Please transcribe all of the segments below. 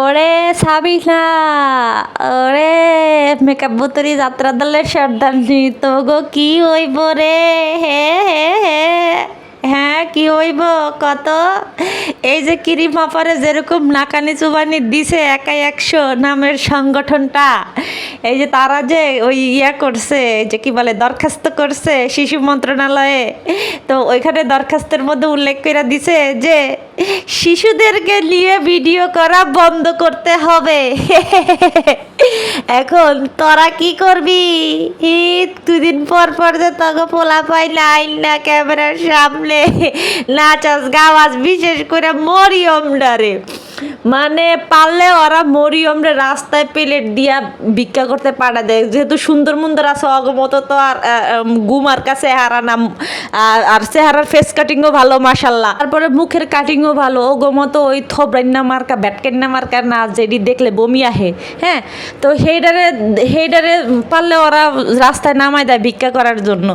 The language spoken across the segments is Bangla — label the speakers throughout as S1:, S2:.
S1: ওরে সাবিনা, ওরে মেকআপ বুতরি যাত্রা দলের সর্দারনি তো গো কি হইব রে? হে হে হে, হ্যাঁ কি হইব কত? এই যে কিরিম আপারে যেরকম নাকানি চুবানি দিছে একাই 100 নামের সংগঠনটা, এই যে তারা যে ওই করছে, যে কি বলে দরখাস্ত করছে শিশু মন্ত্রণালয়ে, তো ওইখানে দরখাস্তের মধ্যে উল্লেখ করে দিছে যে শিশুদেরকে নিয়ে ভিডিও করা বন্ধ করতে হবে। এখন তোরা কি করবি? দুদিন পর পর যে তোকে পোলা পাই লাইন না ক্যামেরার সামনে নাচাস গাওয়াজ, বিশেষ করে মরিয়ম ডারে, মানে পারলে ওরা মরিয়মরে রাস্তায় প্লেট দিয়া ভিক্ষা করতে পাঠা দেয়, যেহেতু সুন্দর মুন্দর আছে অগমত, তো আর গুমার কাছে হারা নাম, আর চেহারার ফেস কাটিংও ভালো মাশাল্লাহ, তারপরে মুখের কাটিংও ভালো, ওগমত ওই থবরান্না মার্কা ব্যাটকেন্না মার্কা না যেটি দেখলে বমি আহে। হ্যাঁ, তো সেইডারে পারলে ওরা রাস্তায় নামাই দেয় ভিক্ষা করার জন্য।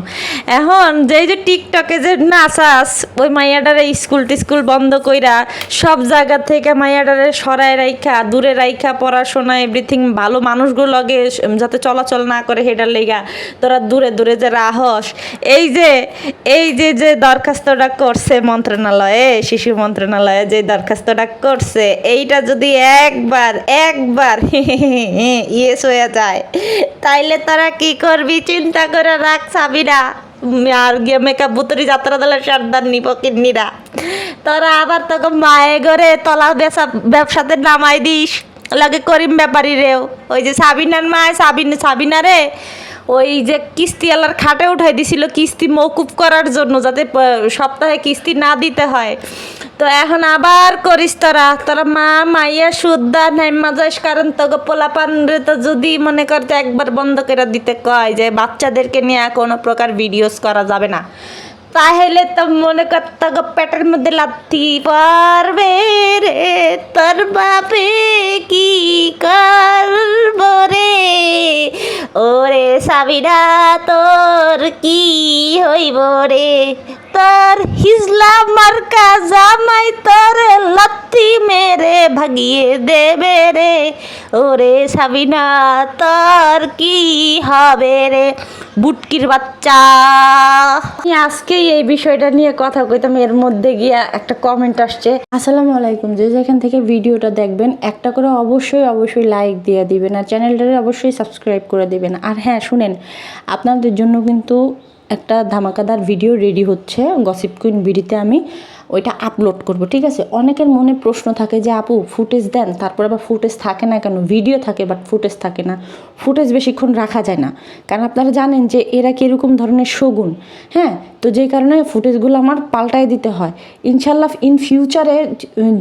S1: এখন যেই যে টিকটকে যে নাচাস, ওই মাইয়াডারে স্কুল টিস্কুল বন্ধ কইরা সব জায়গা থেকে মাইয়াডারে সরাই রাইখা দূরে রাইখা পড়াশোনা এভরিথিং ভালো মানুষগুলো লগে যাতে চলাচল না করে হেডার লেগা তোরা দূরে দূরে যে রাহস। এই যে দরখাস্তটা করছে মন্ত্রণালয়ে, শিশু মন্ত্রণালয়ে যে দরখাস্তটা করছে, এইটা যদি একবার ইয়েস হয়ে যায়, তাইলে তোরা কি করবি চিন্তা করে রাখ সাবিনা। আর গিয়ে মেকআপ বুতরি যাত্রা দলের সর্দার নিব কিন্নিরা, তোরা আবার তোকে মায়ে ঘরে তলা ব্যবসাতে নামাই দিস লাগে করিম ব্যাপারী রেও। ওই যে সাবিনার মায় সাবিনা রে ওই যে কিস্তিওয়ালার খাটে উঠাই দিছিল কিস্তি মৌকুব করার জন্য, যাতে সপ্তাহে কিস্তি না দিতে হয়। তো এখন আবার করিস তোরা মা মাইয়া সুদ্দা নাইমা যাস, কারণ তোকে পোলাপান রে তো যদি মনে করতে একবার বন্ধ করে দিতে কয় যে বাচ্চাদেরকে নিয়ে কোনো প্রকার ভিডিওস করা যাবে না, তাহলে তো মনে কর তোকে পেটের মধ্যে লাথি পারবে রে, তোর বাপে কি করব রে? ওরে সাবিনা তোর কি হইব রে? তোর হিজলা মার্কা জামাই তোর লাথি মেরে ভাগিয়ে দেবে রে। ওরে সাবিনা তোর কি হবে রে বুটকির বাচ্চা? আজকে এই বিষয়টা নিয়ে কথা কইতাম, এর মধ্যে গিয়া একটা কমেন্ট আসছে, আসসালামু আলাইকুম, যে যেখান থেকে ভিডিওটা দেখবেন একটা করে অবশ্যই লাইক দিয়ে দিবেন, আর চ্যানেলটাকে অবশ্যই সাবস্ক্রাইব করে দিবেন। আর হ্যাঁ শুনেন, আপনাদের জন্য কিন্তু একটা ধামাকাদার ভিডিও রেডি হচ্ছে গসিপ কুইন বিডিতে, আমি ওইটা আপলোড করব, ঠিক আছে? অনেকের মনে প্রশ্ন থাকে যে আপু ফুটেজ দেন, তারপর আবার ফুটেজ থাকে না কেন? ভিডিও থাকে বাট ফুটেজ থাকে না, ফুটেজ বেশিক্ষণ রাখা যায় না, কারণ আপনারা জানেন যে এরা কীরকম ধরনের শগুন। হ্যাঁ, তো যেই কারণে ফুটেজগুলো আমার পাল্টায় দিতে হয়। ইনশাল্লাহ ইন ফিউচারে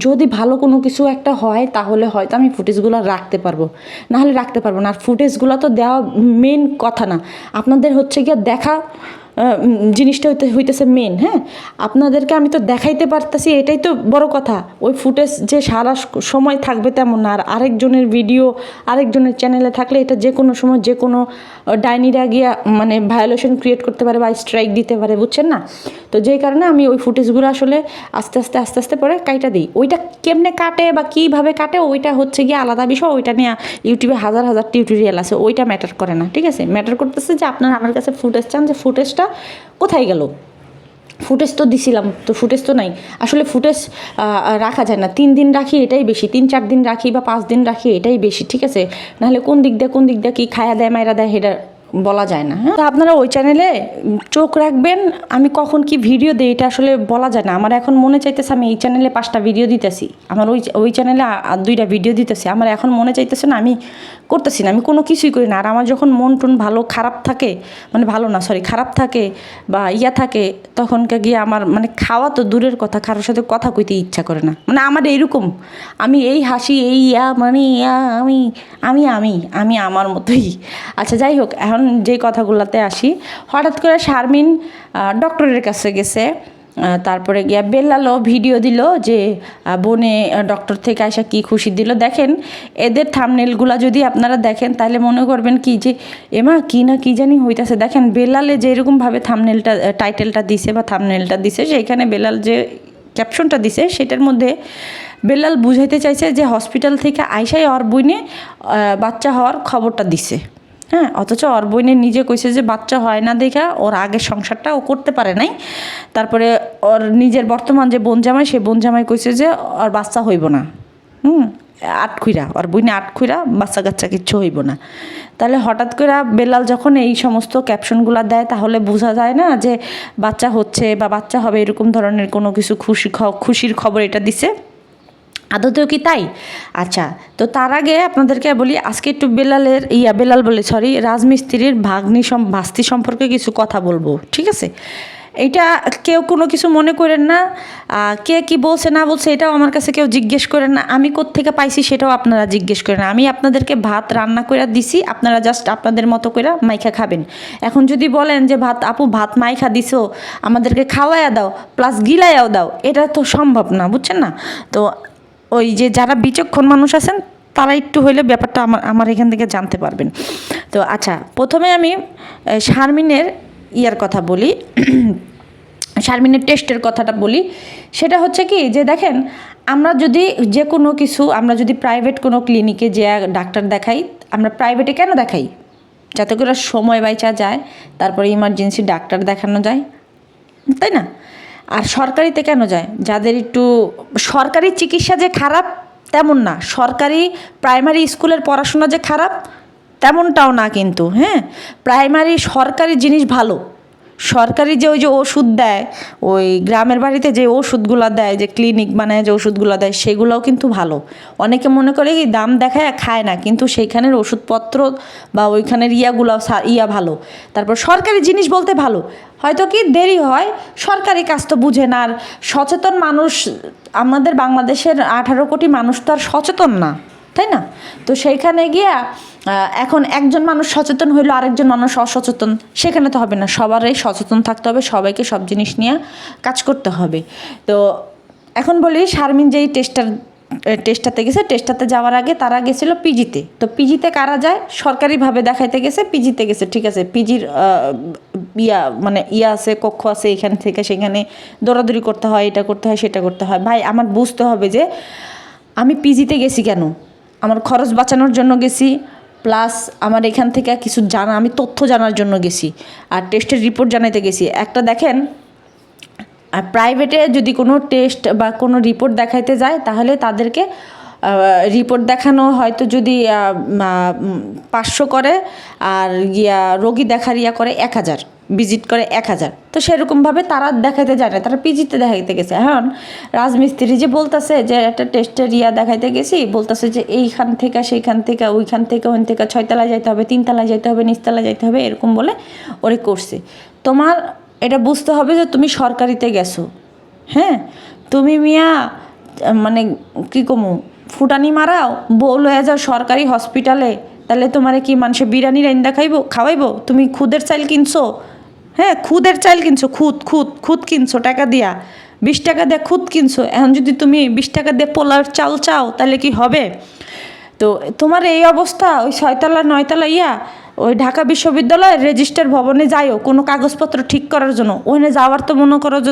S1: যদি ভালো কোনো কিছু একটা হয়, তাহলে হয়তো আমি ফুটেজগুলো রাখতে পারবো, নাহলে রাখতে পারবো না। আর ফুটেজগুলো তো দেওয়া মেন কথা না, আপনাদের হচ্ছে গিয়ে দেখা জিনিসটা হইতেছে মেন। হ্যাঁ, আপনাদেরকে আমি তো দেখাইতে পারতেছি, এটাই তো বড় কথা। ওই ফুটেজ যে সারা সময় থাকবে তেমন না, আর আরেকজনের ভিডিও আরেকজনের চ্যানেলে থাকলে এটা যে কোনো সময় যে কোনো ডাইনিরা গিয়া মানে ভায়োলেশন ক্রিয়েট করতে পারে বা স্ট্রাইক দিতে পারে, বুঝছেন না? তো যেই কারণে আমি ওই ফুটেজগুলো আসলে আস্তে আস্তে পরে কাইটা দিই। ওইটা কেমনে কাটে বা কীভাবে কাটে ওইটা হচ্ছে গিয়ে আলাদা বিষয়, ওইটা নিয়ে ইউটিউবে হাজার টিউটোরিয়াল আছে, ওইটা ম্যাটার করে না, ঠিক আছে? ম্যাটার করতেছে যে আপনারা আমার কাছে ফুটেজ চান, যে ফুটেজটা কোথায় গেল? ফুটেজ তো দিছিলাম, তো ফুটেজ তো নাই। আসলে ফুটেজ রাখা যায় না, 3 দিন রাখি এটাই বেশি, 3-4 দিন রাখি বা 5 দিন রাখি এটাই বেশি, ঠিক আছে? নাহলে কোন দিক দিয়ে কি খায়া দেয় মাইরা দেয় সেটা বলা যায় না। হ্যাঁ, তো আপনারা ওই চ্যানেলে চোখ রাখবেন, আমি কখন কি ভিডিও দিই এটা আসলে বলা যায় না। আমার এখন মনে চাইতেছে আমি এই চ্যানেলে 5টা ভিডিও দিতেছি, আমার ওই চ্যানেলে 2টা ভিডিও দিতেছি, আমার এখন মনে চাইতেছে না, আমি করতেছি না, আমি কোনো কিছুই করি না। আর আমার যখন মন টন খারাপ থাকে, মানে খারাপ থাকে বা থাকে, তখনকে গিয়ে আমার মানে খাওয়া তো দূরের কথা, কারোর সাথে কথা কইতে ইচ্ছা করে না। মানে আমার এইরকম, আমি এই হাসি এই আমি আমার মতোই। আচ্ছা যাই হোক, এখন যে কথাগুলোতে আসি, হঠাৎ করে শারমিন ডক্টরের কাছে গেছে, তারপরে গিয়া বেল্লালও ভিডিও দিল যে বোনে ডক্টর থেকে আসা কি খুশি দিল। দেখেন এদের থাম্বনেলগুলো যদি আপনারা দেখেন তাহলে মনে করবেন কি যে এমা কি না কি জানি হইতাছে। দেখেন বেল্লালে যেরকমভাবে টাইটেলটা দিছে বা থাম্বনেলটা দিছে, সেইখানে বেল্লাল যে
S2: ক্যাপশনটা দিছে সেটার মধ্যে বেলাল বুঝাইতে চাইছে যে হসপিটাল থেকে আইসাই ওর বইনে বাচ্চা হওয়ার খবরটা দিছে। হ্যাঁ, অথচ ওর বইনে নিজে কইছে যে বাচ্চা হয় না দেখা ওর আগের সংসারটা ও করতে পারে নাই। তারপরে ওর নিজের বর্তমান যে বোন জামাই, সে বোন জামাই কইছে যে ওর বাচ্চা হইব না। আটখুইরা ওর বইনে আটখুইরা বাচ্চা কাচ্চা কিচ্ছু হইব না। তাহলে হঠাৎ করে বেলাল যখন এই সমস্ত ক্যাপশনগুলো দেয় তাহলে বোঝা যায় না যে বাচ্চা হচ্ছে বা বাচ্চা হবে, এরকম ধরনের কোনো কিছু খুশির খবর এটা দিছে। আদতেও কি তাই? আচ্ছা, তো তার আগে আপনাদেরকে বলি, আজকে একটু রাজমিস্ত্রির ভাস্তি সম্পর্কে কিছু কথা বলবো, ঠিক আছে? এইটা কেউ কোনো কিছু মনে করেন না, কে কি বলছে না বলছে এটাও আমার কাছে কেউ জিজ্ঞেস করেন না, আমি কোত্থেকে পাইছি সেটাও আপনারা জিজ্ঞেস করেন না। আমি আপনাদেরকে ভাত রান্না করে দিছি, আপনারা জাস্ট আপনাদের মতো করে মাইখা খাবেন। এখন যদি বলেন যে আপু ভাত মাইখা দিছো, আমাদেরকে খাওয়াইয়া দাও প্লাস গিলাইয়াও দাও, এটা তো সম্ভব না, বুঝছেন না? তো ওই যে যারা বিচক্ষণ মানুষ আছেন তারা একটু হইলে ব্যাপারটা আমার এখান থেকে জানতে পারবেন। তো আচ্ছা, প্রথমে আমি শারমিনের কথা বলি, শারমিনের টেস্টের কথাটা বলি। সেটা হচ্ছে কি যে দেখেন, আমরা যদি প্রাইভেট কোনো ক্লিনিকে যে ডাক্তার দেখাই, আমরা প্রাইভেটে কেন দেখাই? যাতে করে সময় বাইচা যায়, তারপরে ইমার্জেন্সি ডাক্তার দেখানো যায়, তাই না? আর সরকারিতে কেন যায়? যাদের একটু সরকারি চিকিৎসা যে খারাপ তেমন না, সরকারি প্রাইমারি স্কুলের পড়াশোনা যে খারাপ তেমনটাও না কিন্তু। হ্যাঁ, সরকারি জিনিস ভালো। সরকারি যে ওই যে ওষুধ দেয়, ওই গ্রামের বাড়িতে যে ওষুধগুলো দেয়, যে ক্লিনিক বানায় যে ওষুধগুলো দেয়, সেগুলোও কিন্তু ভালো। অনেকে মনে করে কি দাম দেখায় খায় না, কিন্তু সেইখানের ওষুধপত্র বা ওইখানের ভালো। তারপর সরকারি জিনিস বলতে ভালো, হয়তো কি দেরি হয়, সরকারি কাজ তো বুঝে না। আর সচেতন মানুষ, আমাদের বাংলাদেশের 18 কোটি মানুষ তো আর সচেতন না, তাই না? তো সেইখানে গিয়া এখন একজন মানুষ সচেতন হইলো, আরেকজন মানুষ অসচেতন, সেখানে তো হবে না। সবারই সচেতন থাকতে হবে, সবাইকে সব জিনিস নিয়ে কাজ করতে হবে। তো এখন বলি, শারমিন যেই টেস্টটাতে গেছে, টেস্টটাতে যাওয়ার আগে তারা গেছিলো পিজিতে। তো পিজিতে কারা যায়? সরকারিভাবে দেখাইতে গেছে, পিজিতে গেছে, ঠিক আছে। পিজির আছে, কক্ষ আছে, এখান থেকে সেখানে দৌড়াদৌড়ি করতে হয়, এটা করতে হয়, সেটা করতে হয়। ভাই, আমার বুঝতে হবে যে আমি পিজিতে গেছি কেন? আমার খরচ বাঁচানোর জন্য গেছি, প্লাস আমার এখান থেকে কিছু আমি তথ্য জানার জন্য গেছি, আর টেস্টের রিপোর্ট জানাইতে গেছি। একটা দেখেন, প্রাইভেটে যদি কোনো টেস্ট বা কোনো রিপোর্ট দেখাইতে যায়, তাহলে তাদেরকে রিপোর্ট দেখানো হয়তো যদি 500 করে, আর রোগী দেখার করে 1000, ভিজিট করে 1000। তো সেরকমভাবে তারা দেখাইতে যায় না, তারা পিজিতে দেখাইতে গেছে। এখন রাজমিস্ত্রি যে বলতেছে যে একটা টেস্টের দেখাইতে গেছি, বলতেছে যে এইখান থেকে সেইখান থেকে ওইখান থেকে ওইখান থেকে 6 তলায় যাইতে হবে, 3 তলায় যাইতে হবে, নিচতলায় যাইতে হবে, এরকম বলে ওরে করছে। তোমার এটা বুঝতে হবে যে তুমি সরকারিতে গেছো। হ্যাঁ, তুমি মিয়া মানে কী কমু ফুটানি মারাও, বল হয়ে যাও সরকারি হসপিটালে, তাহলে তোমারে কি মানুষে বিরিয়ানি রাইন্দা খাওয়াইবো? তুমি খুদের চাইল কিনছো? হ্যাঁ, খুদের চাইল কিনছো, খুদ কিনছো টাকা দিয়া, 20 টাকা দিয়ে খুদ কিনছো। এখন যদি তুমি 20 টাকা দিয়ে পোলার চাল চাও, তাহলে কি হবে? তো তোমার এই অবস্থা, ওই 6 তলা 9 তলা ওই ঢাকা বিশ্ববিদ্যালয়ের রেজিস্টার ভবনে যাইও কোনো কাগজপত্র ঠিক করার জন্য। ওখানে যাওয়ার তো মনে করো যে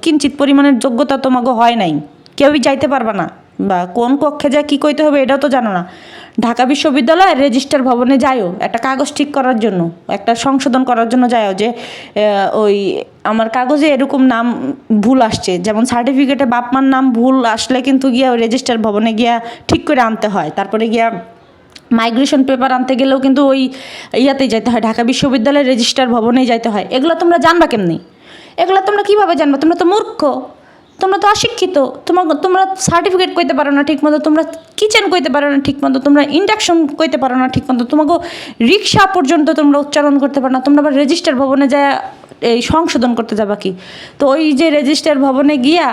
S2: কিঞ্চিত পরিমাণের যোগ্যতা তোমাকে হয় নাই, কেউই যাইতে পারবা না, বা কোন কক্ষে যা কী কইতে হবে এটাও তো জানো না। ঢাকা বিশ্ববিদ্যালয়ের রেজিস্টার ভবনে যাইও একটা কাগজ ঠিক করার জন্য, একটা সংশোধন করার জন্য যাইও, যে ওই আমার কাগজে এরকম নাম ভুল আসছে, যেমন সার্টিফিকেটে বাপ মার নাম ভুল আসলে কিন্তু গিয়া ওই রেজিস্টার ভবনে গিয়া ঠিক করে আনতে হয়। তারপরে গিয়া মাইগ্রেশন পেপার আনতে গেলেও কিন্তু ওই ইয়াতেই যাইতে হয়, ঢাকা বিশ্ববিদ্যালয়ের রেজিস্টার ভবনেই যাইতে হয়। এগুলো তোমরা জানবা কেমনি? এগুলো তোমরা কীভাবে জানবা? তোমরা তো মূর্খ, তোমরা তো অশিক্ষিত। তোমরা সার্টিফিকেট কইতে পারো না ঠিকমতো, তোমরা কিচেন কইতে পারো না ঠিকমতো, তোমরা ইন্ডাকশন কইতে পারো না ঠিকমতো, তোমাকে রিক্সা পর্যন্ত তোমরা উচ্চারণ করতে পারো না। তোমরা আবার রেজিস্টার ভবনে যায় এই সংশোধন করতে যাবা কি? তো ওই যে রেজিস্টার ভবনে গিয়া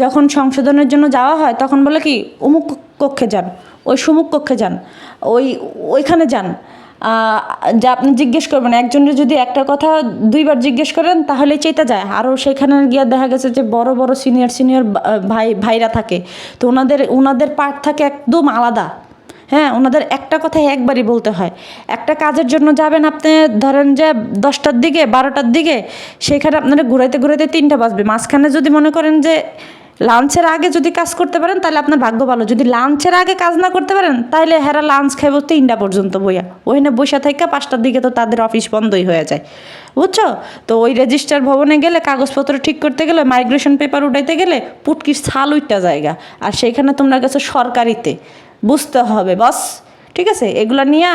S2: যখন সংশোধনের জন্য যাওয়া হয়, তখন বলে কি অমুক কক্ষে যান, ওই সুমুক কক্ষে যান, ওইখানে যান। যা আপনি জিজ্ঞেস করবেন, একজনের যদি একটা কথা 2বার জিজ্ঞেস করেন তাহলে চেতা যায়। আরও সেখানে গিয়ে দেখা গেছে যে বড় বড় সিনিয়র ভাইরা থাকে, তো ওনাদের পার্ট থাকে একদম আলাদা। হ্যাঁ, ওনাদের একটা কথা একবারই বলতে হয়। একটা কাজের জন্য যাবেন আপনি, ধরেন যে 10টার দিকে 12টার দিকে, সেখানে আপনারা ঘুরাইতে 3টা বাজবে। মাঝখানে যদি মনে করেন যে লাঞ্চের আগে যদি কাজ করতে পারেন তাহলে আপনার ভাগ্য ভালো, যদি লাঞ্চের আগে কাজ না করতে পারেন তাহলে হেরা লাঞ্চ খাইব 3টা পর্যন্ত বইয়া, ওইখানে বসে থেকে 5টার দিকে তো তাদের অফিস বন্ধই হয়ে যায়, বুঝছো? তো ওই রেজিস্ট্রার ভবনে গেলে কাগজপত্র ঠিক করতে গেলে, মাইগ্রেশন পেপার উঠাইতে গেলে পুটকির ছাল উঠটা জায়গা, আর সেইখানে তোমরা গেছো সরকারিতে, বুঝতে হবে বস। ঠিক আছে, এগুলো নিয়ে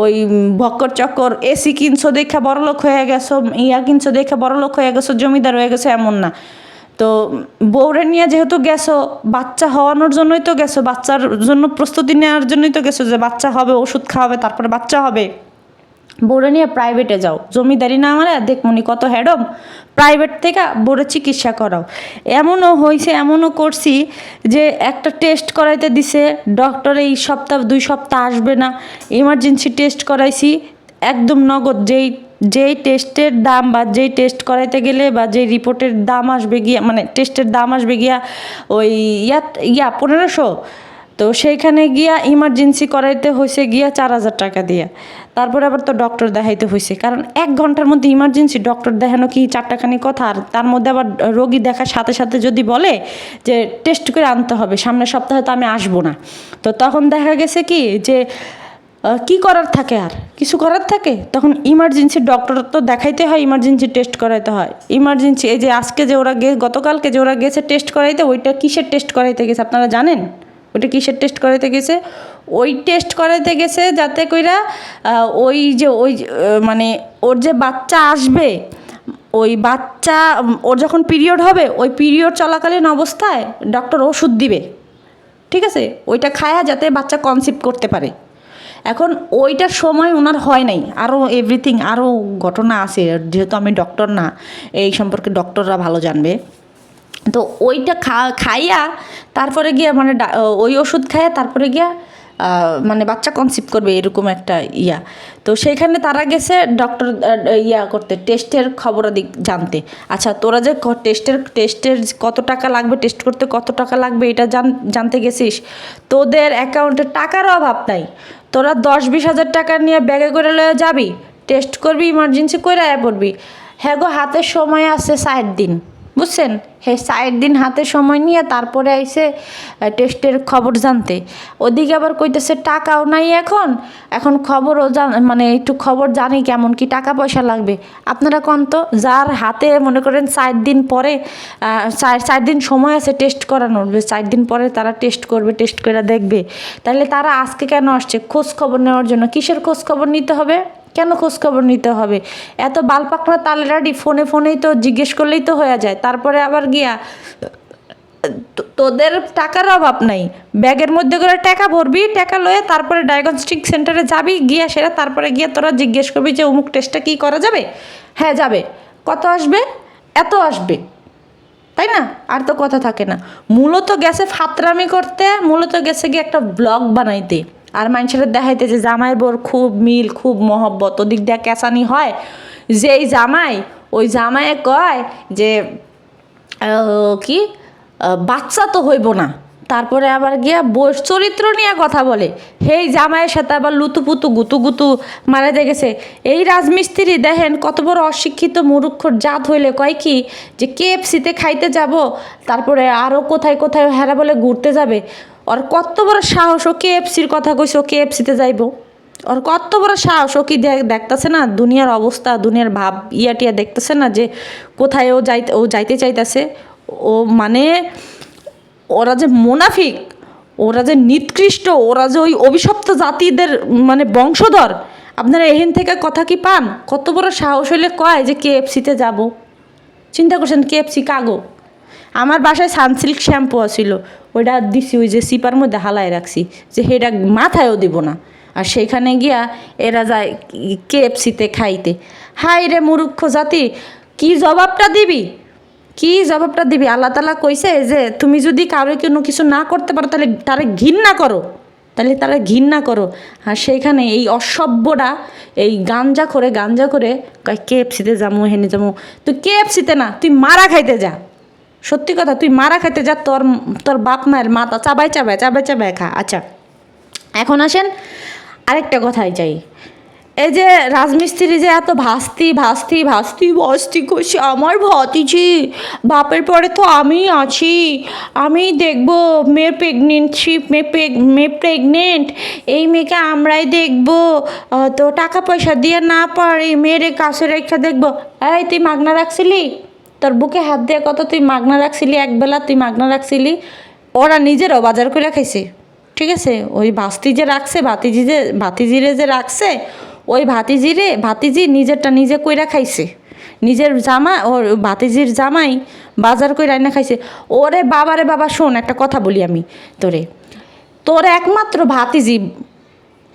S2: ওই ভক্কর চক্কর এসি কিনছো দেখে বড়লোক হয়ে গেছো, ইয়া কিনছো দেখে বড়লোক হয়ে গেছো, জমিদার হয়ে গেছো, এমন না। তো বউরে নিয়ে যেহেতু গেছো, বাচ্চা হওয়ানোর জন্যই তো গেছো, বাচ্চার জন্য প্রস্তুতি নেওয়ার জন্যই তো গেছো, যে বাচ্চা হবে, ওষুধ খাওয়াবে, তারপরে বাচ্চা হবে। বউরে নিয়ে প্রাইভেটে যাও, জমিদারি না আমার দেখমনি কত হেডম, প্রাইভেট থেকে বউরে চিকিৎসা করাও। এমনও হয়েছে, এমনও করছি যে একটা টেস্ট করাইতে দিছে ডক্টর, এই সপ্তাহ 2 সপ্তাহ আসবে না, ইমার্জেন্সি টেস্ট করাইছি একদম নগদ, যেই টেস্টের দাম বা যেই টেস্ট করাইতে গেলে বা যেই রিপোর্টের দাম আসবে গিয়া, মানে টেস্টের দাম আসবে গিয়া ওই 1500, তো সেইখানে গিয়া ইমার্জেন্সি করাইতে হয়েছে গিয়া 4000 টাকা দিয়া, তারপরে আবার তো ডক্টর দেখাইতে হয়েছে, কারণ 1 ঘন্টার মধ্যে ইমার্জেন্সি ডক্টর দেখানো কি 4 টাকানি কথা? আর তার মধ্যে আবার রোগী দেখার সাথে সাথে যদি বলে যে টেস্ট করে আনতে হবে, সামনের সপ্তাহে তো আমি আসবো না, তো তখন দেখা গেছে কি যে কি করার থাকে, আর কিছু করার থাকে? তখন ইমার্জেন্সি ডক্টর তো দেখাইতে হয়, ইমার্জেন্সি টেস্ট করাইতে হয়। ইমার্জেন্সি এই যে আজকে যে ওরা গতকালকে যে ওরা গেছে টেস্ট করাইতে, ওইটা কিসের টেস্ট করাইতে গেছে আপনারা জানেন? ওইটা কিসের টেস্ট করাইতে গেছে? ওই টেস্ট করাইতে গেছে যাতে কইরা মানে ওর যে বাচ্চা আসবে, ওই বাচ্চা ওর যখন পিরিয়ড হবে, ওই পিরিয়ড চলাকালীন অবস্থায় ডক্টর ওষুধ দিবে, ঠিক আছে? ওইটা খায়া যাতে বাচ্চা কনসিভ করতে পারে। এখন ওইটার সময় ওনার হয় নাই, আরও এভরিথিং আরও ঘটনা আছে, যেহেতু আমি ডক্টর না, এই সম্পর্কে ডক্টররা ভালো জানবে। তো ওইটা খাইয়া তারপরে গিয়া মানে ওই ওষুধ খাইয়া তারপরে গিয়া মানে বাচ্চা কনসিভ করবে, এরকম একটা ইয়া। তো সেইখানে তারা গেছে ডক্টর করতে, টেস্টের খবরাদি জানতে। আচ্ছা, তোরা যে টেস্টের কত টাকা লাগবে, টেস্ট করতে কত টাকা লাগবে, এটা জানতে গেছিস? তোদের অ্যাকাউন্টে টাকার অভাব নাই, তোরা 10-20 হাজার টাকা নিয়ে ব্যাগে করে লয়ে যাবি, টেস্ট করবি, ইমার্জেন্সি করে পড়বি। হ্যাঁ গো, হাতে সময় আছে 60 দিন, বুঝছেন? হ্যাঁ, 60 দিন হাতে সময় নিয়ে তারপরে আইসে টেস্টের খবর জানতে। ওদিকে আবার কইতেছে টাকাও নাই, এখন খবরও মানে একটু খবর জানি কেমন কি টাকা পয়সা লাগবে। আপনারা কোন তো, যার হাতে মনে করেন 4 দিন পরে 4 দিন সময় আছে টেস্ট করানোর, 4 দিন পরে তারা টেস্ট করবে, টেস্ট করে দেখবে, তাহলে তারা আজকে কেন আসছে? খোঁজ খবর নেওয়ার জন্য। কিসের খোঁজ খবর নিতে হবে? কেন খোঁজ খবর নিতে হবে? এত বালপাকনা তালেরাডি ফোনেই তো জিজ্ঞেস করলেই তো হয়ে যায়। তারপরে আবার গিয়া তোদের টাকার অভাব নাই, ব্যাগের মধ্যে করে টাকা ভরবি, টাকা লয়ে তারপরে ডায়াগনস্টিক সেন্টারে যাবি, গিয়া সেটা তারপরে গিয়ে তোরা জিজ্ঞেস করবি যে অমুক টেস্টটা কি করা যাবে? হ্যাঁ যাবে। কত আসবে? এত আসবে, তাই না? আর তো কথা থাকে না। মূলত গেছে ফাতরামি করতে, মূলত গেছে গিয়ে একটা ব্লগ বানাইতে, আর মানুষের দেখাইতে যে জামাইয়ের বোর খুব মিল, খুব মহব্বত, ওদিক দিয়ে ক্যাচানি হয়। যেই জামাই, ওই জামাইয়ে কয় যে কি বাচ্চা তো হইব না, তারপরে আবার গিয়া বইয়ের চরিত্র নিয়ে কথা বলে। হেই জামাইয়ের সাথে আবার লুতুপুতু গুতু মারা গেছে। এই রাজমিস্ত্রি দেখেন কত বড় অশিক্ষিত মুরুক্ষর জাত হইলে কয় কি যে KFC-তে খাইতে যাব, তারপরে আরও কোথায় হেরা বলে ঘুরতে যাবে। ওর কত বড় সাহস, ও KFC-র কথা কইছে, ও KFC-তে যাইব? ওর কত বড় সাহস! ও কি দেখতেছে না দুনিয়ার অবস্থা, দুনিয়ার ভাব টিয়া দেখতেছে না যে কোথায় ও যাইতে চাইতেছে? ও মানে ওরা যে মুনাফিক, ওরা যে নিকৃষ্ট, ওরা যে ওই অভিশপ্ত জাতিদের মানে বংশধর, আপনারা এখান থেকে কথা কি পান? কত বড় সাহস হইলে কয় যে KFC-তে যাব? চিন্তা করছেন KFC কাগো? আমার বাসায় সানসিল্ক শ্যাম্পু আছিল, ওইটা দিছি ওই যে সিপার মধ্যে হালায় রাখছি, যে সেটা মাথায়ও দিব না। আর সেইখানে গিয়া এরা যায় KFC-তে খাইতে। হাই রে মূর্খ জাতি, কি জবাবটা দিবি? কি জবাবটা দিবি? আল্লাহ তাআলা কইছে যে তুমি যদি কারো কোনো কিছু না করতে পারো তাহলে তারে ঘৃণা করো, তারা ঘৃণা করো। আর সেইখানে এই অসভ্যরা, এই গাঞ্জা করে কয় KFC-তে যাবো, হেনে যাবো। তুই KFC-তে না, তুই মারা খাইতে যা। সত্যি কথা, তুই মারা খাইতে যা, তোর বাপ মায়ের মাথা চাবাই খা। আচ্ছা, এখন আসেন আরেকটা কথায় যাই। এই যে রাজমিস্ত্রি যে এত ভাস্তি ভাস্তি ভাস্তি ভাস্তি করছে, আমার ভাতিজি, বাপের পরে তো আমি আছি, আমি দেখবো মেয়ে প্রেগনেন্টশিপ, মেয়ে প্রেগনেন্ট, এই মেয়েকে আমরাই দেখবো, তো টাকা পয়সা দিয়ে না পারি মেয়ের কাছে রেখে দেখবো। এই তুই মাগনা রাখছিলি? তোর বুকে হাত দিয়ে কত তুই মাগনা রাখছিলি? একবেলা তুই মাগনা রাখছিলি? ওরা নিজেরও বাজার করে খাইছে, ঠিক আছে? ওই ভাস্তি যে রাখছে, ভাতিজিরে যে রাখছে, ওই ভাতিজি নিজেরটা নিজে কইরা খাইছে, নিজের জামা, ওর ভাতিজির জামাই বাজার করে রান্না খাইছে। ওরে বাবারে বাবা, শোন একটা কথা বলি আমি তোর একমাত্র ভাতিজি,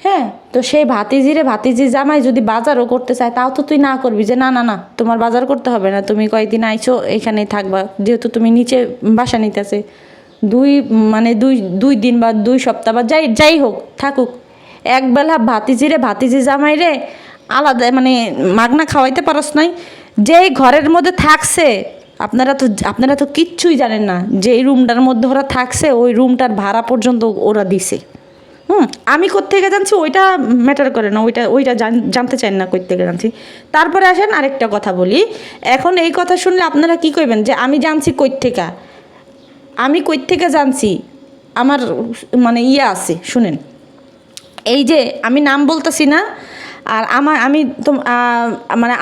S2: হ্যাঁ, তো সেই ভাতিজির জামাই যদি বাজারও করতে চায়, তাও তো তুই না করবি যে না না না তোমার বাজার করতে হবে না, তুমি কয়েকদিন আইছো এখানেই থাকবা, যেহেতু তুমি নিচে বাসা নিতেছে, দুই দিন বা 2 সপ্তাহ বা যাই হোক থাকুক, একবেলা ভাতিজি জামাই রে আলাদা মাগনা খাওয়াইতে পারস নাই? যেই ঘরের মধ্যে থাকছে, আপনারা তো কিচ্ছুই জানেন না, যেই রুমটার মধ্যে ওরা থাকছে ওই রুমটার ভাড়া পর্যন্ত ওরা দিছে। আমি কোত্থেকে জানছি ওইটা ম্যাটার করে না, ওইটা জানতে চান না কোত্থেকে জানছি। তারপরে আসেন আরেকটা কথা বলি, এখন এই কথা শুনলে আপনারা কি কইবেন যে আমি জানছি কোত্থেকে? আমি কোত্থেকে জানছি আমার আছে, শুনেন। এই যে আমি নাম বলতেছি না, আর আমি তো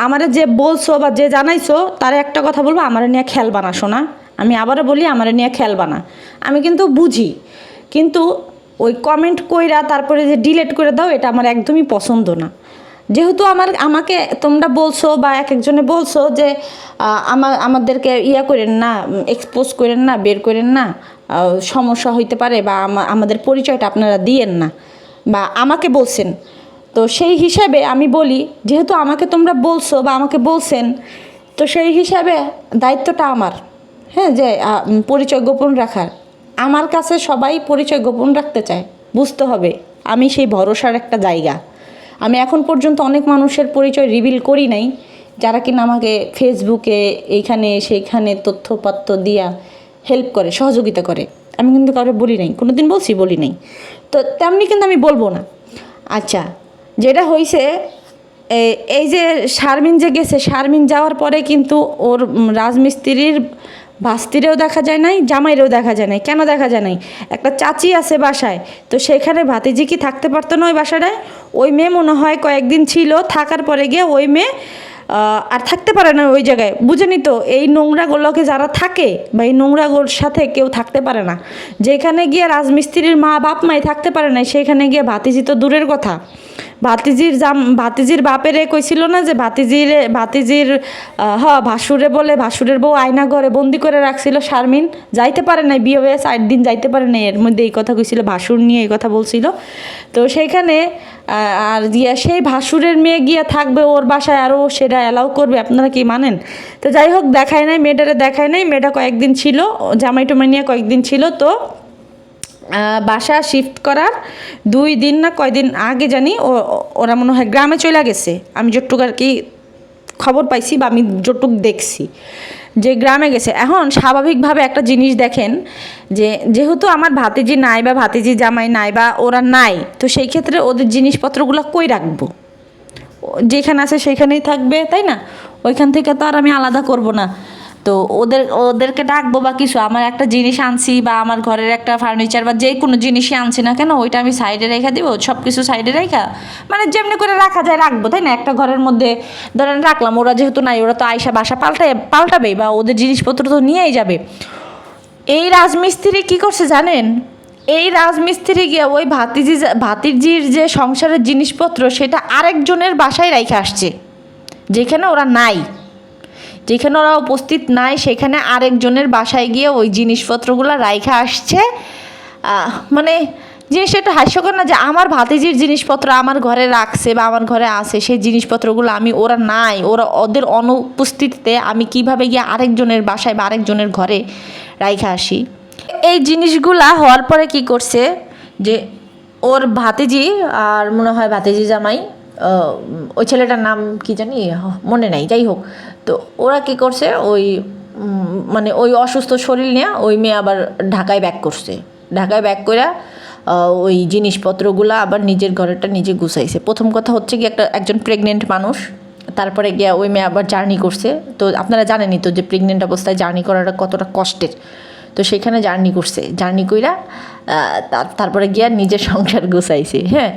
S2: আমারে যে বলছো বা যে জানাইছো তার একটা কথা বলবো, আমারে নিয়ে খেলবা না শোনা। আমি আবারও বলি, আমারে নিয়ে খেলবা না। আমি কিন্তু বুঝি, কিন্তু ওই কমেন্ট কইরা তারপরে যে ডিলেট করে দাও, এটা আমার একদমই পছন্দ না। যেহেতু আমাকে তোমরা বলছো বা এক একজনে বলছো যে আমাদেরকে করেন না, এক্সপোজ করেন না, বের করেন না, সমস্যা হইতে পারে, বা আমাদের পরিচয়টা আপনারা দিয়েন না, বা আমাকে বলছেন, তো সেই হিসাবে আমি বলি, যেহেতু আমাকে তোমরা বলছো বা আমাকে বলছেন, তো সেই হিসাবে দায়িত্বটা আমার, হ্যাঁ, যে পরিচয় গোপন রাখার। আমার কাছে সবাই পরিচয় গোপন রাখতে চায়, বুঝতে হবে আমি সেই ভরসার একটা জায়গা। আমি এখন পর্যন্ত অনেক মানুষের পরিচয় রিভিল করি নাই, যারা কিনা আমাকে ফেসবুকে এইখানে সেইখানে তথ্যপত্র দিয়া হেল্প করে, সহযোগিতা করে। আমি কিন্তু কারো বলি নাই, কোনো দিন বলি নাই, তো তেমনি কিন্তু আমি বলবো না। আচ্ছা, যেটা হয়েছে, এই যে শারমিন যে গেছে, শারমিন যাওয়ার পরে কিন্তু ওর রাজমিস্ত্রির ভাস্তিরেও দেখা যায় নাই, জামাইরেও দেখা যায় নাই। কেন দেখা যায় নাই? একটা চাচি আছে বাসায়, তো সেখানে ভাতিজি কি থাকতে পারতো না ওই বাসাটায়? ওই মেয়ে মনে হয় কয়েকদিন ছিল, থাকার পরে গিয়ে ওই মেয়ে আর থাকতে পারে না ওই জায়গায়। বুঝেনি তো, এই নোংরাগুলোকে যারা থাকে বা এই নোংরাগুলোর সাথে কেউ থাকতে পারে না। যেখানে গিয়ে রাজমিস্ত্রির মা বাপ মাই থাকতে পারে না, সেখানে গিয়ে ভাতিজি তো দূরের কথা। ভাতিজির বাপেরে কইছিল না যে ভাতিজির ভাসুরে বলে, ভাসুরের বউ আয়না ঘরে বন্দি করে রাখছিল শারমিন, যাইতে পারে নাই, বিয়ে হয়ে 8 দিন যাইতে পারে নাই। এর মধ্যে এই কথা কইছিল, ভাসুর নিয়ে এই কথা বলছিল। তো সেইখানে আর সেই ভাসুরের মেয়ে গিয়ে থাকবে ওর বাসায়, আরও সেটা অ্যালাউ করবে? আপনারা কি মানেন? তো যাই হোক, দেখায় নাই, মেয়েটারে দেখায় নাই। মেয়েটা কয়েকদিন ছিল, জামাই টুমাই নিয়ে কয়েকদিন ছিল। তো বাসা শিফট করার 2 দিন না কয়দিন আগে জানি ওরা মনে হয় গ্রামে চলে গেছে। আমি যতটুকু আর কি খবর পাইছি বা আমি যতটুকু দেখছি যে গ্রামে গেছে। এখন স্বাভাবিকভাবে একটা জিনিস দেখেন, যেহেতু আমার ভাতিজি নাই বা ভাতিজি জামাই নাই বা ওরা নাই, তো সেই ক্ষেত্রে ওদের জিনিসপত্রগুলো কই রাখবো? যেখানে আছে সেখানেই থাকবে, তাই না? ওইখান থেকে তো আর আমি আলাদা করব না। তো ওদেরকে ডাকবো বা কিছু, আমার একটা জিনিস আনছি বা আমার ঘরের একটা ফার্নিচার বা যে কোনো জিনিসই আনছি না কেন, ওইটা আমি সাইডে রেখে দিব, সব কিছু সাইডে রেখা, যেমনি করে রাখা যায় রাখবো, তাই না? একটা ঘরের মধ্যে ধরেন রাখলাম, ওরা যেহেতু নাই, ওরা তো আয়সা বাসা পাল্টাবেই বা ওদের জিনিসপত্র তো নিয়েই যাবে। এই রাজমিস্ত্রি কি করছে জানেন? এই রাজমিস্ত্রি গিয়ে ওই ভাতিজির যে সংসারের জিনিসপত্র, সেটা আরেকজনের বাসায় রেখে আসছে, যেখানে ওরা নাই, যেখানে ওরা উপস্থিত নাই, সেখানে আরেকজনের বাসায় গিয়ে ওই জিনিসপত্রগুলো রাইখা আসছে। যে সেটা হাস্যকর না যে আমার ভাতিজির জিনিসপত্র আমার ঘরে রাখছে বা আমার ঘরে আছে, সেই জিনিসপত্রগুলো ওরা নাই, ওদের অনুপস্থিতিতে আমি কিভাবে গিয়ে আরেকজনের বাসায় বা আরেকজনের ঘরে রাইখা আসি? এই জিনিসগুলা হওয়ার পরে কি করছে যে ওর ভাতিজি আর মনে হয় ভাতিজি জামাই, ওই ছেলেটার নাম কি জানি মনে নাই, যাই হোক, তো ওরা কি করছে, ওই অসুস্থ শরীর নিয়ে ওই মেয়ে আবার ঢাকায় ব্যাক করছে। ঢাকায় ব্যাক করে ওই জিনিসপত্রগুলো আবার নিজের ঘরেরটা নিজে গুছাইছে। প্রথম কথা হচ্ছে কি একজন প্রেগনেন্ট মানুষ, তারপরে গিয়া ওই মেয়ে আবার জার্নি করছে। তো আপনারা জানেনই তো যে প্রেগনেন্ট অবস্থায় জার্নি করাটা কতটা কষ্টের। তো সেখানে জার্নি করছে, জার্নি কইরা তারপরে গিয়া নিজের সংসার গুছাইছে। হ্যাঁ,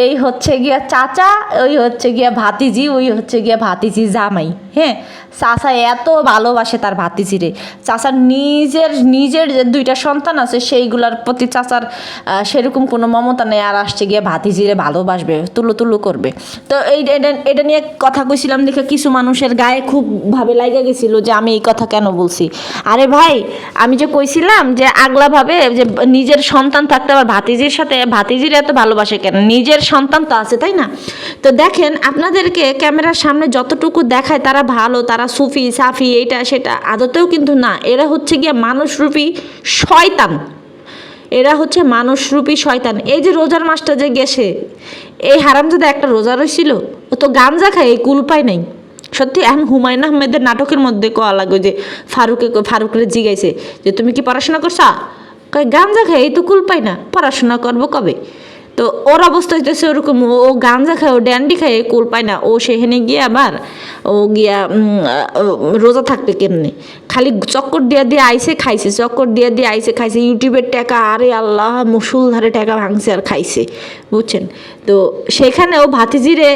S2: এই হচ্ছে গিয়া চাচা, ওই হচ্ছে গিয়া ভাতিজি, ওই হচ্ছে গিয়া ভাতিজি জামাই। হ্যাঁ, চাচা এত ভালোবাসে তার ভাতিজিরে। চাচার নিজের যে 2টা সন্তান আছে সেইগুলোর প্রতি চাচার সেরকম কোনো মমতা নেই, আর আসছে গিয়া ভাতিজিরে ভালোবাসবে, তুলো করবে। তো এটা নিয়ে কথা কইছিলাম দেখে কিছু মানুষের গায়ে খুব ভাবে লাগা গেছিল যে আমি এই কথা কেন বলছি। আরে ভাই, আমি যে কইছিলাম যে আগলাভাবে যে নিজের সন্তান থাকতে আবার ভাতিজির সাথে ভাতিজির এত ভালোবাসে কেন, নিজের সন্তান তো আছে, তাই না? তো দেখেন, আপনাদেরকে ক্যামেরার সামনে যতটুকু দেখায় তারা ভালো, তারা সুফি সাফি এইটা সেটা, আদতেও কিন্তু না। এরা হচ্ছে গিয়ে মানুষরূপী শয়তান, এরা হচ্ছে মানুষরূপী শয়তান। এই যে রোজার মাসটা যে গেছে, এই হারামজাদা একটা রোজা রইছিল, ও তো গাঞ্জা খায়, এই কুল পায় নাই। সত্যি এখন হুমায়ুন আহমেদের নাটকের মধ্যে কোয়া লাগবে যে ফারুকের জিগাইছে যে তুমি কি পড়াশোনা করছা, কয় গাঞ্জা খায়, এই তো কুল পাই না, পড়াশোনা করবো কবে? তো ওর অবস্থা হইতেছে ওরকম, ও গাঞ্জা খায়, ও ড্যান্ডি খায়, কুল পায় না। ও সেখানে গিয়ে আবার ও গিয়া রোজা থাকবে কেমনে? খালি চক্কর দিয়ে আইসে খাইছে, চক্কর দিয়ে আইসে খাইছে, ইউটিউবের টাকা, আরে আল্লাহ, মুসুলধারে টাকা ভাঙছে আর খাইছে, বুঝছেন? তো সেখানে ও ভাতিজিরে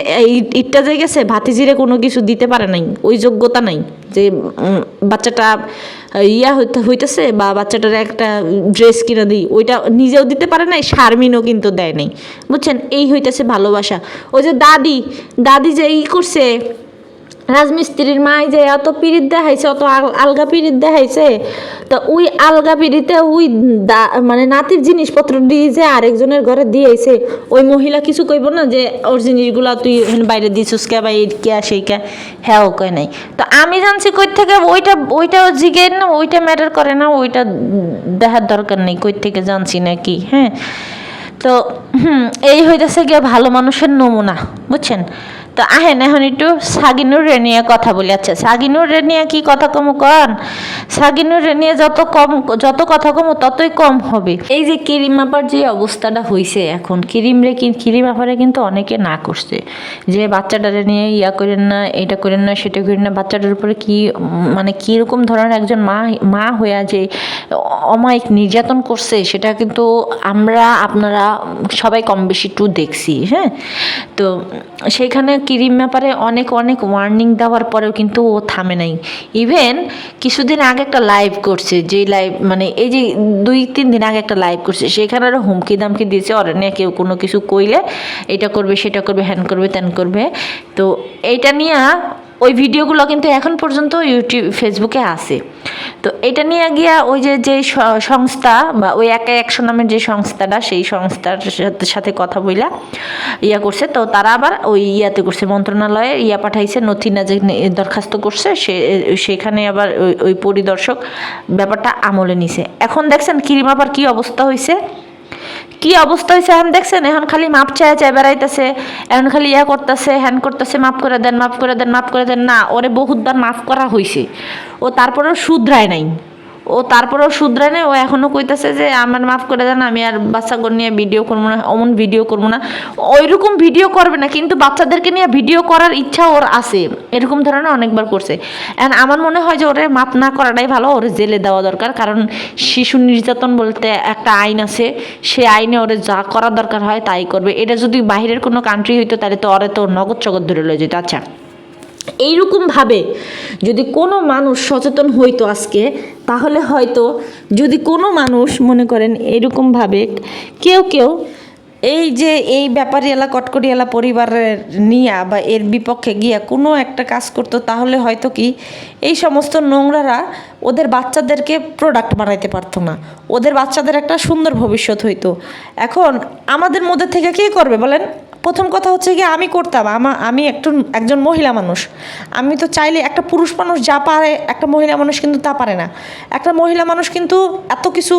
S2: ইটটা যে গেছে, ভাতিজিরে কোনো কিছু দিতে পারে নাই, ওই যোগ্যতা নাই যে বাচ্চাটা হইতেছে বা বাচ্চাটার একটা ড্রেস কিনে দিই, ওইটা নিজেও দিতে পারে নাই, শারমিনও কিন্তু দেয় নাই, বুঝছেন? এই হইতেছে ভালোবাসা। ওই যে দাদি যে করছে, রাজমিস্ত্রির মাই যে অত পিরিত দেখাইছে, অত আলগা পিরিত দেখাইছে, তো ওই আলগা পিরিতে ওই মানে নাতির জিনিসপত্র দিয়ে যে আরেকজনের ঘরে দিয়েছে, ওই মহিলা কিছু কইব না যে ওর জিনিসগুলা তুই বাইরে দিছিস কে, বা এই কে সেই কে? হ্যাঁ, ও কয় নাই। তো আমি জানছি কই থেকে, ওইটাও জিগে না, ওইটা ম্যাটার করে না, ওইটা দেখার দরকার নেই কই থেকে জানছি নাকি। হ্যাঁ, তো এই হইতেছে গিয়ে ভালো মানুষের নমুনা, বুঝছেন? তো আহেন এখন একটু সাগিনুরে নিয়ে কথা বলি। আচ্ছা, সাগিনুরে নিয়ে কি কথা কম কন? সাগিনুরে নিয়ে যত কথা কম ততই কম হবে। এই যে কিরিম আপার যে অবস্থাটা হয়েছে এখন, কিরিম আপারে কিন্তু অনেকে না করছে যে বাচ্চাটারে নিয়ে ইয়া করেন না, এটা করেন না, সেটা করেন না। বাচ্চাটার উপরে কি মানে কীরকম ধরনের একজন মা হইয়া যে অমায়িক নির্যাতন করছে, সেটা কিন্তু আপনারা সবাই কম বেশি একটু দেখছি। হ্যাঁ, তো সেইখানে কিরিম ব্যাপারে অনেক ওয়ার্নিং দেওয়ার পরেও কিন্তু ও থামে নাই। ইভেন কিছুদিন আগে একটা লাইভ করছে, যে লাইভ মানে এই যে 2-3 দিন আগে একটা লাইভ করছে, সেখানে আরও হুমকি দামকি দিয়েছে, ওরা নিয়ে কেউ কোনো কিছু কইলে এটা করবে, সেটা করবে, হ্যান করবে, ত্যান করবে। তো এইটা নিয়ে ওই ভিডিওগুলো কিন্তু এখন পর্যন্ত ফেসবুকে আছে। তো এটা নিয়ে গিয়া ওই যে সংস্থা বা ওই একা 100 নামের যে সংস্থাটা, সেই সংস্থার সাথে কথা বইলা ইয়া করছে। তো তারা আবার ওই ইয়াতে করছে, মন্ত্রণালয়ে পাঠাইছে, নথি না যে দরখাস্ত করছে, সেখানে আবার ওই পরিদর্শক ব্যাপারটা আমলে নিছে। এখন দেখছেন কিরিম আবার কি অবস্থা হয়েছে, এখন দেখছেন? এখন খালি মাপ চায় বেড়াইতেছে, এখন খালি ইয়া করতেছে, হ্যান করতেছে, মাফ করে দেন। না, ওরে বহুতবার মাফ করা হয়েছে, ও তারপরেও শুধরায় নাই, ও এখনও কইতেছে যে আমার মাফ করে দেন, আমি আর বাচ্চাগুলো নিয়ে ভিডিও করবো না, অমন ভিডিও করবো না। ওইরকম ভিডিও করবে না, কিন্তু বাচ্চাদেরকে নিয়ে ভিডিও করার ইচ্ছা ওর আছে, এরকম ধরনের অনেকবার করছে। এখন আমার মনে হয় যে ওরে মাফ না করাটাই ভালো, ওরে জেলে দেওয়া দরকার। কারণ শিশু নির্যাতন বলতে একটা আইন আছে, সে আইনে ওরে যা করা দরকার হয় তাই করবে। এটা যদি বাইরের কোনো কান্ট্রি হইতো তাহলে তো ওরে তো নগদ ধরে লয়ে যেত। আচ্ছা, এইরকমভাবে যদি কোনো মানুষ সচেতন হইতো আজকে, তাহলে হয়তো যদি কোনো মানুষ মনে করেন এরকমভাবে কেউ এই যে এই ব্যাপারীওয়ালা কটকরিওয়ালা পরিবারের নিয়া বা এর বিপক্ষে গিয়া কোনো একটা কাজ করতো, তাহলে হয়তো কি এই সমস্ত নোংরারা ওদের বাচ্চাদেরকে প্রোডাক্ট বানাইতে পারতো না, ওদের বাচ্চাদের একটা সুন্দর ভবিষ্যৎ হইতো। এখন আমাদের মধ্যে থেকে কে করবে বলেন? প্রথম কথা হচ্ছে কি, আমি করতাম, আমি একজন মহিলা মানুষ, আমি তো চাইলে, একটা পুরুষ মানুষ যা পারে একটা মহিলা মানুষ কিন্তু তা পারে না। একটা মহিলা মানুষ কিন্তু এত কিছু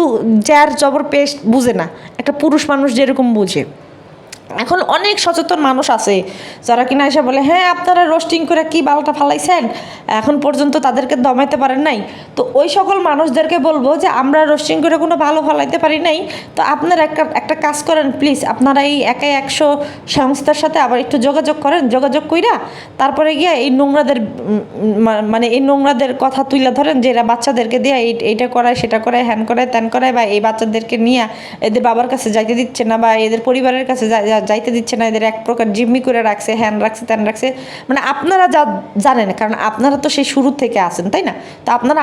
S2: জ্যার জবর পেস্ট বুঝে না, একটা পুরুষ মানুষ যেরকম বুঝে। এখন অনেক সচেতন মানুষ আছে যারা কিনা এসে বলে হ্যাঁ আপনারা রোস্টিং করে কি বালটা ফালাইছেন, এখন পর্যন্ত তাদেরকে দমাইতে পারেন নাই। তো ওই সকল মানুষদেরকে বলবো যে আমরা রোস্টিং করে কোনো ভালো ফালাইতে পারি নাই, তো আপনারা একটা কাজ করেন প্লিজ, আপনারা এই 100 সংস্থার সাথে আবার একটু যোগাযোগ করেন, যোগাযোগ কইরা তারপরে গিয়ে এই নোংরাদের মানে এই নোংরাদের কথা তুলে ধরেন যে এরা বাচ্চাদেরকে দিয়ে এইটা করায় সেটা করায় হ্যান করায় ত্যান করায়, বা এই বাচ্চাদেরকে নিয়ে এদের বাবার কাছে যাইতে দিচ্ছে না বা এদের পরিবারের কাছে যাইতে দিচ্ছে না, এদের এক প্রকার জিম্মি করে রাখছে, হ্যান রাখছে ত্যান রাখছে। মানে আপনারা যা জানেন, কারণ আপনারা তো সেই শুরু থেকে আছেন, তাই না? তো আপনারা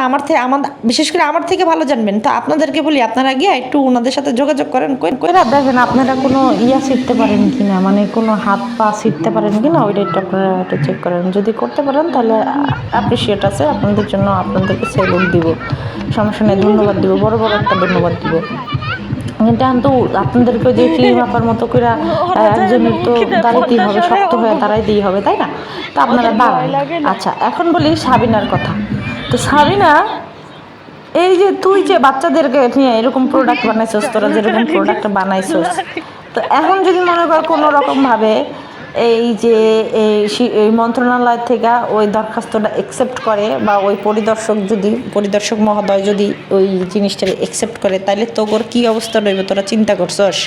S2: বিশেষ করে আমার থেকে ভালো জানবেন। তো আপনাদেরকে বলি আপনারা গিয়ে একটু ওনাদের সাথে যোগাযোগ করেন, কইরা দেখেন আপনারা কোনো শিখতে পারেন কিনা, মানে কোনো হাত পা শিখতে পারেন কিনা, ওইটা একটু আপনারা একটু চেক করেন। যদি করতে পারেন তাহলে অ্যাপ্রিসিয়েট আছে, আপনাদের জন্য আপনাদেরকে সেলুট দিব, সমস্যা নেই, ধন্যবাদ দিব, বড় বড় একটা ধন্যবাদ দিব। কিন্তু আপনাদেরকে যে ফ্রি মাপার মতো করে একজনের তো দাঁড়াইতেই হবে, শক্ত হয়ে দাঁড়াইতেই হবে, তাই না? তো আপনারা বাড়ান। আচ্ছা, এখন বলি সাবিনার কথা। তো সাবিনা, এই যে তুই যে বাচ্চাদেরকে নিয়ে এরকম প্রোডাক্ট বানাইছস, তোরা যেরকম প্রোডাক্ট বানাইছস, তো এখন যদি মনে কর কোনো রকমভাবে এই যে এই মন্ত্রণালয় থেকে ওই দরখাস্তটা অ্যাকসেপ্ট করে, বা ওই পরিদর্শক মহোদয় যদি ওই জিনিসটা অ্যাকসেপ্ট করে, তাহলে তোর কী অবস্থা রইবে তোরা চিন্তা করছস?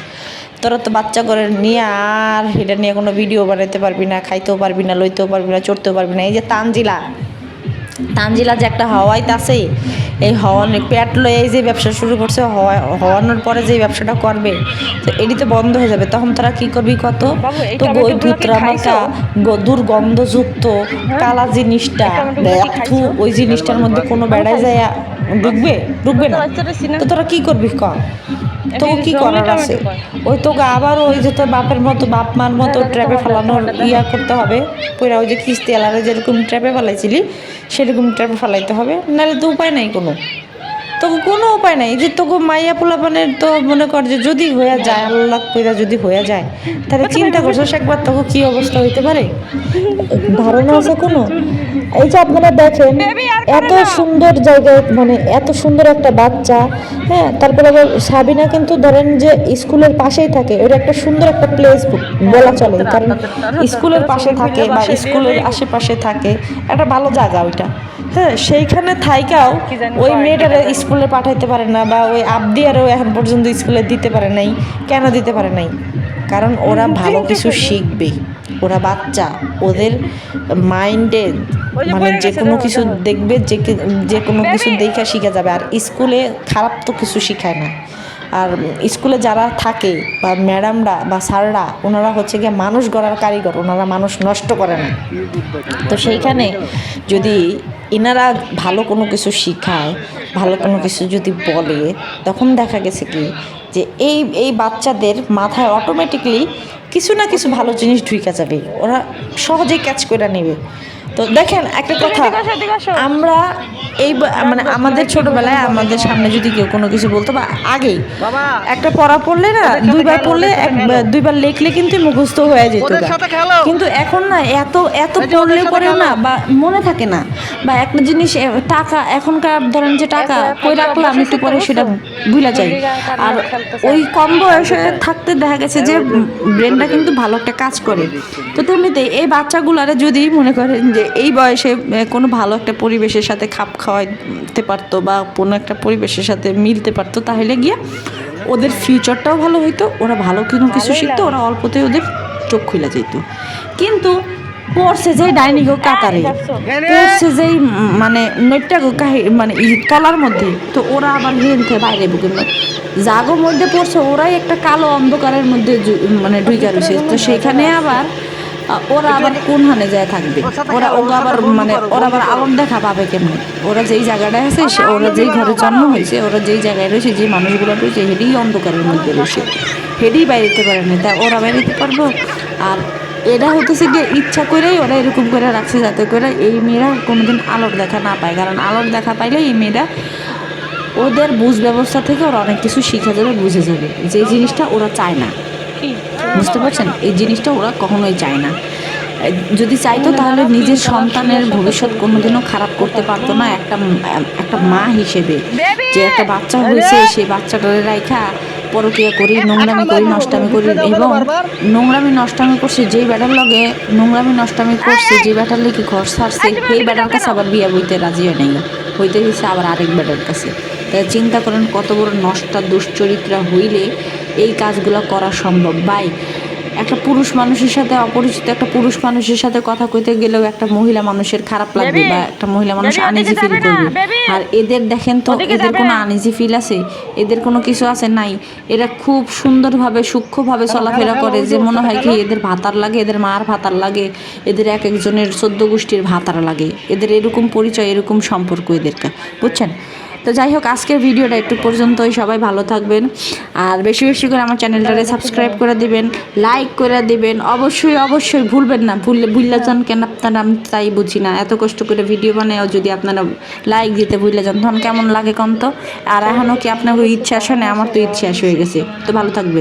S2: তোরা তো বাচ্চা করে নিয়ে আর এটা নিয়ে কোনো ভিডিও বানাইতে পারবি না, খাইতেও পারবি না, লইতেও পারবি না, চড়তেও পারবি না। এই যে তানজিলা যে একটা হাওয়াইতে আছে, এই হাওয়ানোর পেট লয়ে এই যে ব্যবসা শুরু করছে, হওয়ানোর পরে যে ব্যবসাটা করবে, তো এটি তো বন্ধ হয়ে যাবে। তখন তারা কি করবি কত? তো ধুতরা মাথা দুর্গন্ধযুক্ত কালা জিনিসটা ওই জিনিসটার মধ্যে কোনো বেড়ায় যায় ঢুকবে না। তো তোরা কি করবি কর? তোকে কি করার আছে? ওই তোকে আবার ওই যে তোর বাপের মতো বাপ মার মতো ট্র্যাপে ফেলানোর করতে হবে, পুরা ওই যে কিস্তি আলারে যেরকম ট্র্যাপে ফেলাইছিলি সেরকম ট্র্যাপে ফেলাইতে হবে, নাহলে তো উপায় নাই তোকে কোনো উপায় নাই। যে তোকে মাইয়া পোলাপানের তো মনে কর যে যদি হয়ে যায়, আল্লাহ কইরা যদি হয়ে যায়, তাহলে চিন্তা করছো একবার তোকে কি অবস্থা হইতে পারে, ধারণা আছে কোনো? এই যে আপনারা দেখেন এত সুন্দর জায়গায়, মানে এত সুন্দর একটা বাচ্চা, হ্যাঁ, তারপরে আবার সাবিনা কিন্তু ধরেন যে স্কুলের পাশেই থাকে, ওটা একটা সুন্দর একটা প্লেস বলা চলে, কারণ স্কুলের পাশে থাকে বা স্কুলের আশেপাশে থাকে, একটা ভালো জায়গা ওইটা। হ্যাঁ, সেইখানে থাইকাও ওই মেয়েটারে স্কুলে পাঠাইতে পারে না, বা ওই আবদিয়ারও এখন পর্যন্ত স্কুলে দিতে পারে নাই। কেন দিতে পারে নাই? কারণ ওরা ভালো কিছু শিখবে, ওরা বাচ্চা, ওদের মাইন্ডে মানে যে কোনো কিছু দেখবে, যে কোনো কিছু দেখা শিখে যাবে। আর স্কুলে খারাপ তো কিছু শিখায় না। আর স্কুলে যারা থাকে বা ম্যাডামরা বা স্যাররা, ওনারা হচ্ছে গিয়ে মানুষ গড়ার কারিগর, ওনারা মানুষ নষ্ট করে না। তো সেইখানে যদি এনারা ভালো কোনো কিছু শিখায়, ভালো কোনো কিছু যদি বলে, তখন দেখা গেছে কি যে এই বাচ্চাদের মাথায় অটোমেটিকলি কিছু না কিছু ভালো জিনিস ঢুকে যাবে, ওরা সহজেই ক্যাচ করে নেবে। তো দেখেন একটা কথা, আমরা মানে আমাদের ছোটবেলায় আমাদের সামনে যদি কেউ কোনো কিছু বলতো, বা আগেই একটা পড়া পড়লে না, দুইবার পড়লে দুইবার লেখলে কিন্তু মুখস্থ হয়ে যেত। কিন্তু এখন না, এত পড়লে পরেও না, বা মনে থাকে না, বা একটা জিনিস টাকা, এখনকার ধরেন যে টাকা কই রাখলাম একটু পরে সেটা ভুলে যাই। আর ওই কম বয়সে থাকতে দেখা গেছে যে ব্রেনটা কিন্তু ভালো একটা কাজ করে। তো তেমনিতে এই বাচ্চাগুলারে যদি মনে করেন যে এই বয়সে কোনো ভালো একটা পরিবেশের সাথে খাপ খাওয়াইতে পারতো, বা কোনো একটা পরিবেশের সাথে মিলতে পারতো, তাহলে গিয়ে ওদের ফিউচারটাও ভালো হইতো, ওরা ভালো কোনো কিছু শিখতো, ওরা অল্পতে ওদের চোখ খুলে যেত। কিন্তু পড়ছে যে ডাইনি গো কাতারে, পড়ছে যেই মানে নৈটটা গো মানে তলার মধ্যে, তো ওরা আবার হেনতে বাইরে বুকে জাগোর মধ্যে পড়ছে, ওরাই একটা কালো অন্ধকারের মধ্যে মানে ঢুকে রয়েছে। তো সেখানে আবার ওরা আবার কোন হানে যায় থাকবে, ওরা আবার আলোর দেখা পাবে কেমন? ওরা যেই জায়গাটায় আছে, ওরা যেই ঘরে জন্ম হয়েছে, ওরা যেই জায়গায় রয়েছে, যে মানুষগুলো রয়েছে, হেডেই অন্ধকারের মধ্যে রয়েছে, হেডেই বাইরেতে পারে না, তা ওরা বাইরেতে পারবো? আর এটা হতেছে গিয়ে ইচ্ছা করেই ওরা এরকম করে রাখছে, যাতে করে এই মেয়েরা কোনোদিন আলোর দেখা না পায়। কারণ আলোর দেখা পাইলে এই মেয়েরা ওদের বুঝ ব্যবস্থা থেকে ওরা অনেক কিছু শিখে যাবে, বুঝে যাবে, যে জিনিসটা ওরা চায় না। বুঝতে পারছেন? এই জিনিসটা ওরা কখনোই চায় না। যদি চাইতো তাহলে নিজের সন্তানের ভবিষ্যৎ কোনোদিনও খারাপ করতে পারতো না। একটা মা হিসেবে যে একটা বাচ্চা হয়েছে, সেই বাচ্চাটারে রাইখা পরকিয়া করি, নোংরামি করি, নষ্টামি করি, এবং নোংরামি নষ্টামি করছি যেই ব্যাটার লগে নোংরামি নষ্টামি করছে, যে ব্যাটার লেগে ঘর ছাড়ছে, সেই ব্যাটার কাছে আবার বিয়া বইতে রাজি হয় নাই, হইতে গেছে আবার আরেক ব্যাটার কাছে। তাই চিন্তা করেন কত বড় নষ্টা দুশ্চরিত্রা হইলে এই কাজগুলো করা সম্ভব। ভাই একটা পুরুষ মানুষের সাথে, অপরিচিত একটা পুরুষ মানুষের সাথে কথা কইতে গেলেও একটা মহিলা মানুষের খারাপ লাগবে, বা একটা মহিলা মানুষ আনইজি ফিল করবে। আর এদের দেখেন তো, এদের কোনো আনইজি ফিল আছে? এদের কোনো কিছু আছে? নাই। এরা খুব সুন্দরভাবে সূক্ষ্মভাবে চলাফেরা করে, যে মনে হয় কি এদের ভাতার লাগে, এদের মার ভাতার লাগে, এদের এক একজনের 14 গোষ্ঠীর ভাতার লাগে। এদের এরকম পরিচয়, এরকম সম্পর্ক এদেরকে, বুঝছেন? তো যাই হোক, আজকের ভিডিওটা একটু পর্যন্তই। সবাই ভালো থাকবেন, আর বেশি বেশি করে আমার চ্যানেলটারে সাবস্ক্রাইব করে দিবেন, লাইক করে দিবেন, অবশ্যই অবশ্যই ভুলবেন না। ভুললে যান কেন আপনারা, আমি তাই বুঝি না। এত কষ্ট করে ভিডিও বানায়ও যদি আপনারা লাইক দিতে ভুলে যান, তখন কেমন লাগে কম তো? আর এখনও কি আপনার ইচ্ছা আসে না? আমার তো ইচ্ছা হয়ে গেছে। তো ভালো থাকবেন।